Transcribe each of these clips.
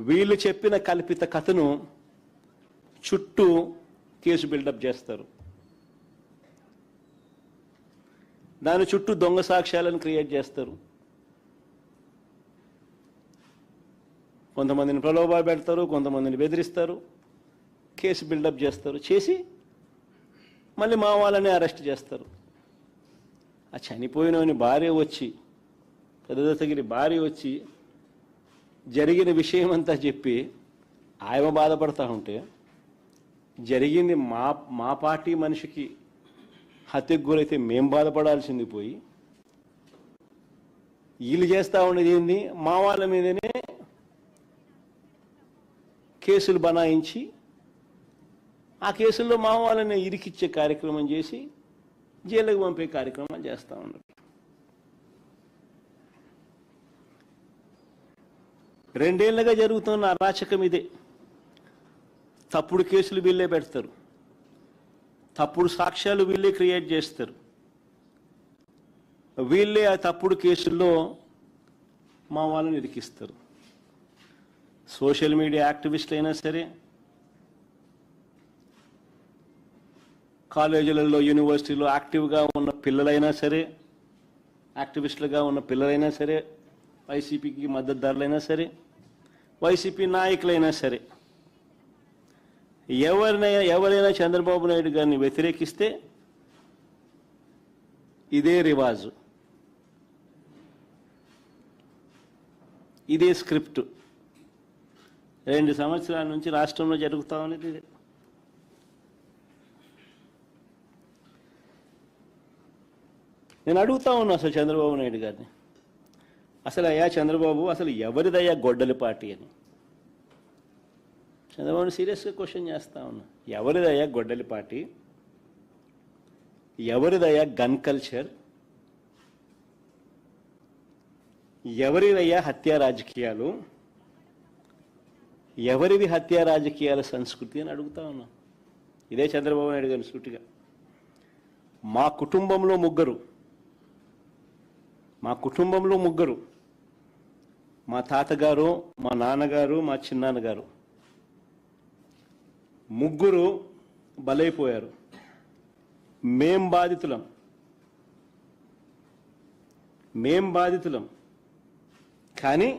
వీళ్ళు చెప్పిన కల్పిత కథను చుట్టూ కేసు బిల్డప్ చేస్తారు. దాని చుట్టూ దొంగ సాక్ష్యాలను క్రియేట్ చేస్తారు. కొంతమందిని ప్రలోభ పెడతారు, కొంతమందిని బెదిరిస్తారు, కేసు బిల్డప్ చేస్తారు. చేసి మళ్ళీ మా వాళ్ళని అరెస్ట్ చేస్తారు. ఆ చనిపోయినవని భార్య వచ్చి, పెద్దదత్తగిరి భార్య వచ్చి జరిగిన విషయం అంతా చెప్పి ఆయన బాధపడతా ఉంటే, జరిగింది మా పార్టీ మనిషికి హత్యకు గురైతే మేం బాధపడాల్సింది పోయి, వీళ్ళు చేస్తూ ఉండేది ఏంది, మా వాళ్ళ మీదనే కేసులు బనాయించి ఆ కేసుల్లో మా వాళ్ళని ఇరికిచ్చే కార్యక్రమం చేసి జైలుకు పంపే కార్యక్రమం చేస్తూ ఉన్నారు. రెండేళ్లుగా జరుగుతున్న అరాచకం ఇదే. తప్పుడు కేసులు వీళ్ళే పెడతారు, తప్పుడు సాక్ష్యాలు వీళ్ళే క్రియేట్ చేస్తారు. వీళ్ళే ఆ తప్పుడు కేసుల్లో మా వాళ్ళని ఇరికిస్తారు. సోషల్ మీడియా యాక్టివిస్టులు అయినా సరే, కాలేజీలలో యూనివర్సిటీలో యాక్టివ్గా ఉన్న పిల్లలైనా సరే, యాక్టివిస్టులుగా ఉన్న పిల్లలైనా సరే, వైసీపీకి మద్దతుదారులైనా సరే, వైసీపీ నాయకులైనా సరే, ఎవరైనా చంద్రబాబు నాయుడు గారిని వ్యతిరేకిస్తే ఇదే రివాజు, ఇదే స్క్రిప్ట్ 2 సంవత్సరాల నుంచి రాష్ట్రంలో జరుగుతూ ఉన్నది ఇదే. నేను అడుగుతా ఉన్నా అసలు చంద్రబాబు నాయుడు గారిని, అసలు అయ్యా చంద్రబాబు, అసలు ఎవరిదయ్యా గొడ్డలి పార్టీ అని చంద్రబాబుని సీరియస్గా క్వశ్చన్ చేస్తా ఉన్నా. ఎవరిదయ్యా గొడ్డలి పార్టీ? ఎవరిదయ్యా గన్ కల్చర్? ఎవరిదయ్యా హత్యా రాజకీయాలు? ఎవరిది హత్యా రాజకీయాల సంస్కృతి అని అడుగుతా ఉన్నా. ఇదే చంద్రబాబు నాయుడు గారిని సూటిగా. మా కుటుంబంలో ముగ్గురు, మా తాతగారు, మా నాన్నగారు, మా చిన్నాన్నగారు, ముగ్గురు బలైపోయారు. మేం బాధితులం. కానీ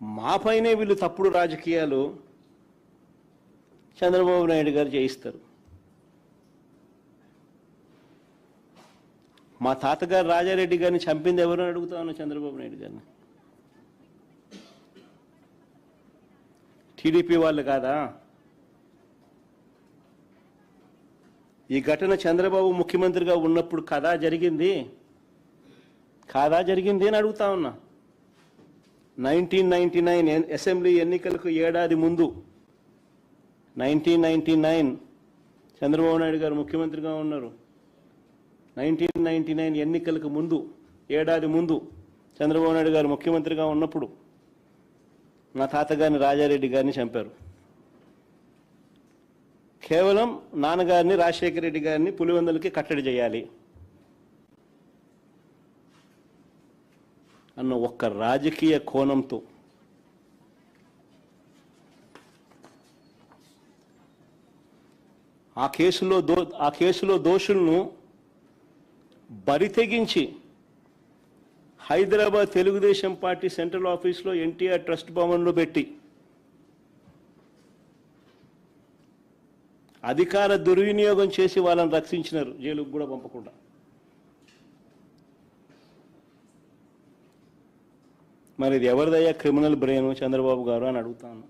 మాపైనే వీళ్ళు తప్పుడు రాజకీయాలు చంద్రబాబు నాయుడు గారు చేయిస్తారు. మా తాతగారు రాజారెడ్డి గారిని చంపింది ఎవరని అడుగుతా ఉన్నా చంద్రబాబు నాయుడు గారిని. టీడీపీ వాళ్ళు కాదా? ఈ ఘటన చంద్రబాబు ముఖ్యమంత్రిగా ఉన్నప్పుడు కాదా జరిగింది అని అడుగుతా ఉన్నా. 1999 అసెంబ్లీ ఎన్నికలకు ఏడాది ముందు, 1999 చంద్రబాబు నాయుడు గారు ముఖ్యమంత్రిగా ఉన్నారు. 1999 ఎన్నికలకు ముందు, ఏడాది ముందు చంద్రబాబు నాయుడు గారు ముఖ్యమంత్రిగా ఉన్నప్పుడు మా తాతగారిని రాజారెడ్డి గారిని చంపారు. కేవలం నాన్నగారిని రాజశేఖర రెడ్డి గారిని పులివెందులకి కట్టడి చేయాలి అన్న ఒక్క రాజకీయ కోణంతో ఆ కేసులో దోషులను బరితెగించి హైదరాబాద్ తెలుగుదేశం పార్టీ సెంట్రల్ ఆఫీస్లో ఎన్టీఆర్ ట్రస్ట్ భవన్లో పెట్టి అధికార దుర్వినియోగం చేసి వాళ్ళని రక్షించినారు, జైలుకు కూడా పంపకుండా. మరి ఇది ఎవరిదయ్యా క్రిమినల్ బ్రెయిన్ చంద్రబాబు గారు అని అడుగుతాను.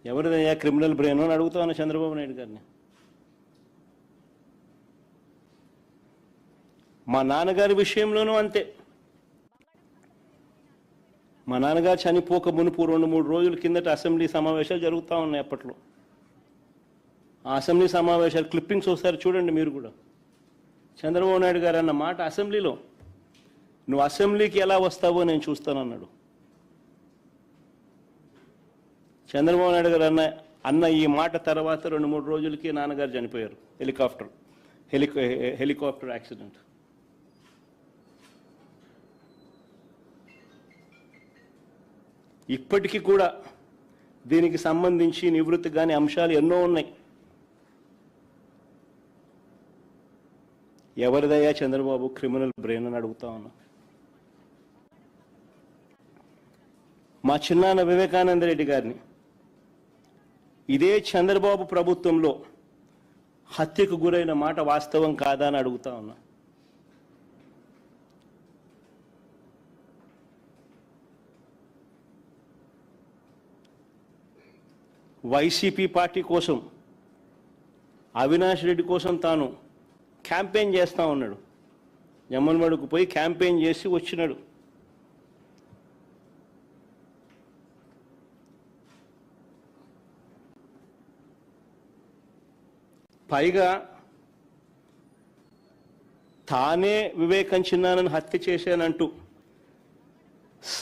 ఎవరిదయ్యా క్రిమినల్ బ్రెయిన్ అని అడుగుతాను చంద్రబాబు నాయుడు గారిని. మా నాన్నగారి విషయంలోనూ అంతే. మా నాన్నగారు చనిపోక మునుపు 2-3 రోజుల కిందట అసెంబ్లీ సమావేశాలు జరుగుతూ ఉన్నాయి. అప్పట్లో ఆ అసెంబ్లీ సమావేశాలు క్లిప్పింగ్స్ ఒకసారి చూడండి మీరు కూడా. చంద్రబాబు నాయుడు గారు అన్న మాట అసెంబ్లీలో, నువ్వు అసెంబ్లీకి ఎలా వస్తావో నేను చూస్తానన్నాడు. చంద్రబాబు నాయుడు గారు అన్న ఈ మాట తర్వాత 2-3 రోజులకి నాన్నగారు చనిపోయారు. Helicopter accident. ఇప్పటికీ కూడా దీనికి సంబంధించి నివృత్తి కాని అంశాలు ఎన్నో ఉన్నాయి. ఎవరిదయ్యా చంద్రబాబు క్రిమినల్ బ్రెయిన్ అని అడుగుతా ఉన్నా. మా చిన్నాన్న వివేకానంద రెడ్డి గారిని ఇదే చంద్రబాబు ప్రభుత్వంలో హత్యకు గురైన మాట వాస్తవం కాదా అని అడుగుతా ఉన్నా. వైసీపీ పార్టీ కోసం, అవినాష్ రెడ్డి కోసం తాను క్యాంపెయిన్ చేస్తూ ఉన్నాడు. జమ్మలమడుగుకు పోయి క్యాంపెయిన్ చేసి వచ్చినాడు. పైగా తానే వివేకం చిన్నానని హత్య చేశానంటూ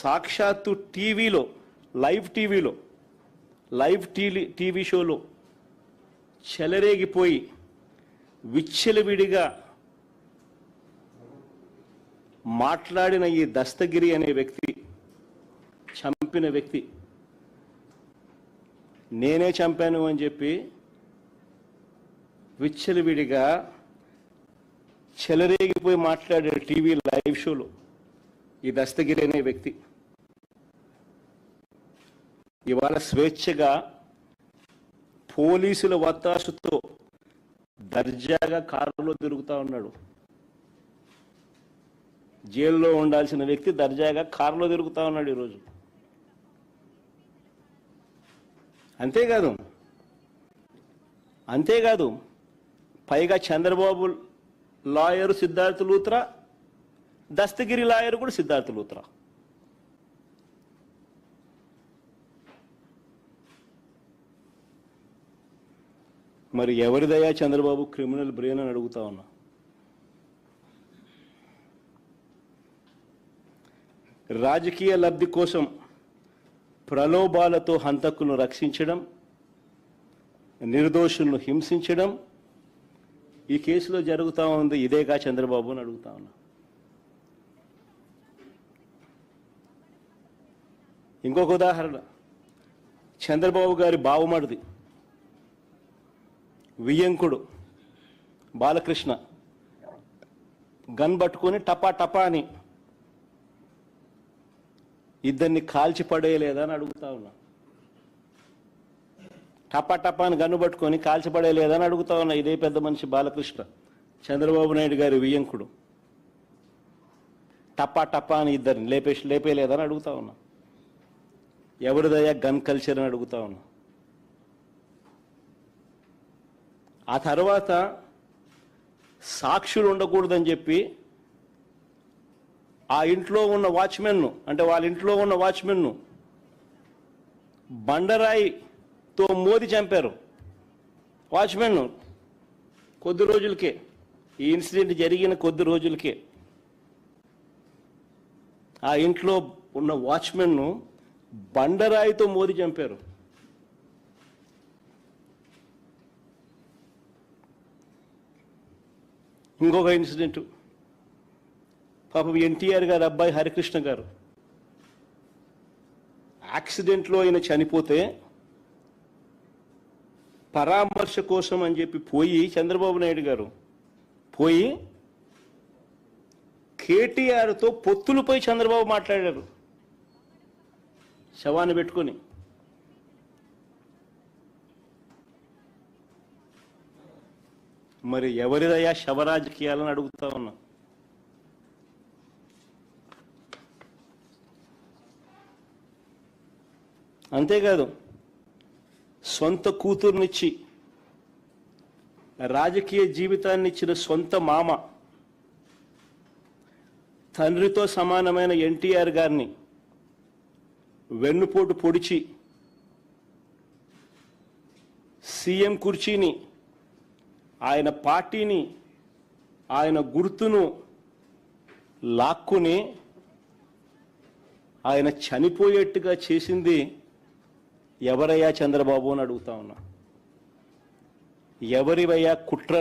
సాక్షాత్తు టీవీలో లైవ్ టీవీ షోలో చెలరేగిపోయి విచ్చలవిడిగా మాట్లాడిన ఈ దస్తగిరి అనే వ్యక్తి, చంపిన వ్యక్తి, నేనే చంపాను అని చెప్పి విచ్చలవిడిగా చెలరేగిపోయి మాట్లాడే టీవీ లైవ్ షోలో ఈ దస్తగిరి అనే వ్యక్తి ఇవాళ స్వేచ్ఛగా పోలీసుల వత్తాసుతో దర్జాగా కారులో తిరుగుతూ ఉన్నాడు. జైల్లో ఉండాల్సిన వ్యక్తి దర్జాగా కారులో తిరుగుతూ ఉన్నాడు ఈరోజు. అంతేకాదు పైగా చంద్రబాబు లాయరు సిద్ధార్థ లూత్రా, దస్తగిరి లాయరు కూడా సిద్ధార్థ లూత్రా. మరి ఎవరిదయ్యా చంద్రబాబు క్రిమినల్ బ్రెయిన్ అని అడుగుతా ఉన్నా. రాజకీయ లబ్ధి కోసం ప్రలోభాలతో హంతకులను రక్షించడం, నిర్దోషులను హింసించడం ఈ కేసులో జరుగుతూ ఉంది. ఇదేగా చంద్రబాబు అని అడుగుతా ఉన్నా. ఇంకొక ఉదాహరణ, చంద్రబాబు గారి బావమరిది వియ్యంకుడు బాలకృష్ణ గన్ పట్టుకొని టపా టపా అని ఇద్దరిని కాల్చి పడేయలేదా అని అడుగుతా ఉన్నా. టపా టపా అని గన్ను పట్టుకొని కాల్చి పడేయలేదా అని అడుగుతా ఉన్నా. ఇదే పెద్ద మనిషి బాలకృష్ణ, చంద్రబాబు నాయుడు గారి వియ్యంకుడు, టపా టపా అని ఇద్దరిని లేపేయలేదని అడుగుతా ఉన్నా. ఎవరిదయ్యా గన్ కల్చర్ అని అడుగుతా ఉన్నా. ఆ తర్వాత సాక్షులు ఉండకూడదని చెప్పి ఆ ఇంట్లో ఉన్న వాచ్మెన్ను, అంటే వాళ్ళ ఇంట్లో ఉన్న వాచ్మెన్ను బండరాయితో మోది చంపారు. వాచ్మెన్ను కొద్ది రోజులకే, ఈ ఇన్సిడెంట్ జరిగిన కొద్ది రోజులకే ఆ ఇంట్లో ఉన్న వాచ్మెన్ను బండరాయితో మోది చంపారు. ఇంకొక ఇన్సిడెంట్, పాపం ఎన్టీఆర్ గారు అబ్బాయి హరికృష్ణ గారు యాక్సిడెంట్లో ఆయన చనిపోతే పరామర్శ కోసం అని చెప్పి పోయి చంద్రబాబు నాయుడు గారు పోయి కేటీఆర్తో పొత్తులపై చంద్రబాబు మాట్లాడారు శవాన్ని పెట్టుకొని. మరి ఎవరిదయ్యా శవరాజకీయాలని అడుగుతా ఉన్నా. అంతేకాదు సొంత కూతుర్నిచ్చి రాజకీయ జీవితాన్ని ఇచ్చిన సొంత మామ, తండ్రితో సమానమైన ఎన్టీఆర్ గారిని వెన్నుపోటు పొడిచి సీఎం కుర్చీని, ఆయన పార్టీని, ఆయన గుర్తును లాక్కుని ఆయన చనిపోయేట్టుగా చేసింది ఎవరయ్యా చంద్రబాబు అని అడుగుతా ఉన్నా. ఎవరివయ్యా కుట్ర